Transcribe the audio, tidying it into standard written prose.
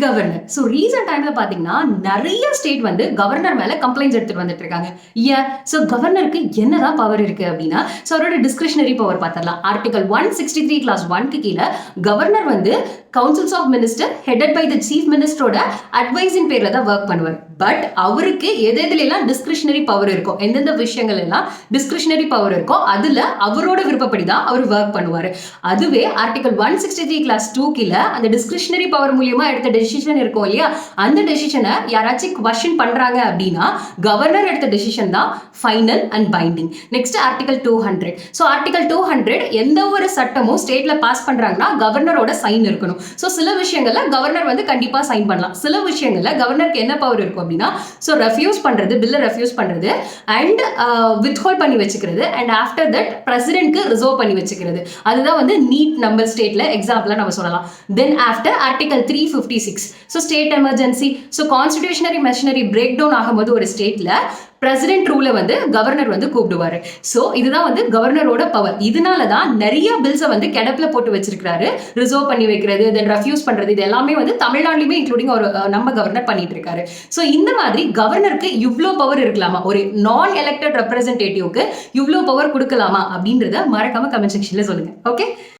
Governor. So recent டைம்ல பாத்தீங்கன்னா நிறைய ஸ்டேட் வந்து கவர்னர் மேல கம்ப்ளைண்ட்ஸ் எடுத்துட்டு வந்துட்டு இருக்காங்க. ஏன்? ஸோ கவர்னருக்கு என்னதான் பவர் இருக்கு அப்படின்னா, ஸோ அவரோட டிஸ்கிரிஷனரி பவர் பார்த்தரலாம். ஆர்டிகல் 163 கிளாஸ் 1க்கு கீழே கவர்னர் வந்து councils of minister headed by the chief மினிஸ்டரோட அட்வைஸின் பேர்ல தான் ஒர்க் பண்ணுவார். பட் அவருக்கு எதுல எல்லாம் டிஸ்கிரிஷனரி பவர் இருக்கும், எந்தெந்த விஷயங்கள் எல்லாம் டிஸ்கிரிஷனரி பவர் இருக்கோ அதுல அவரோட விருப்பப்படி தான் அவர் ஒர்க் பண்ணுவாரு. அதுவே ஆர்டிகல் 163 கிளாஸ் 2 கீழே அந்த டிஸ்கிரிஷனரி பவர் மூலியமா எடுத்த டெசிஷன் இருக்கும் இல்லையா, அந்த டெசிஷனை யாராச்சும் குவெஸ்சன் பண்றாங்க அப்படின்னா கவர்னர் எடுத்த டெசிஷன் தான் final and binding. Next article 200. So article 200 எந்த ஒரு சட்டமும் ஸ்டேட்ல பாஸ் பண்றாங்கன்னா கவர்னரோட சைன் இருக்கணும். ஸோ சில விஷயங்கள்ல கவர்னர் வந்து கண்டிப்பா சைன் பண்ணலாம். சில விஷயங்கள்ல கவர்னருக்கு என்ன பவர் இருக்கும் அப்படின்னா, ஸோ ரெஃப்யூஸ் பண்றது, பில்லை ரெஃப்யூஸ் பண்றது அண்ட் வித்ஹோல்ட் பண்ணி வச்சுக்கிறது அண்ட் ஆஃப்டர் தட் பிரசிடென்ட்க்கு ரிசர்வ் பண்ணி வச்சுக்கிறது. அதுதான் வந்து நீட் நம்பர் ஸ்டேட்ல எக்ஸாம்பிளா நம்ம சொல்லலாம். Then after article 356. So state emergency. So constitutionary machinery break down ஆகும்போது ஒரு ஸ்டேட்ல பிரசிடென்ட் ரூலை வந்து கவர்னர் வந்து கூப்பிடுவாரு. ஸோ இதுதான் வந்து கவர்னரோட பவர். இதனால தான் நிறைய பில்ஸை வந்து கிடப்பில் போட்டு வச்சிருக்காரு. ரிசர்வ் பண்ணி வைக்கிறது, தென் ரெஃப்யூஸ் பண்றது, இது எல்லாமே வந்து தமிழ்நாட்டிலுமே இன்க்ளூடிங் ஒரு நம்ம கவர்னர் பண்ணிட்டு இருக்காரு. ஸோ இந்த மாதிரி கவர்னருக்கு இவ்வளோ பவர் இருக்கலாமா, ஒரு நான் எலெக்டட் ரெப்ரஸன்டேட்டிவ்க்கு இவ்வளோ பவர் கொடுக்கலாமா அப்படின்றத மறக்காம கமெண்ட் செக்ஷன்ல சொல்லுங்க. ஓகே.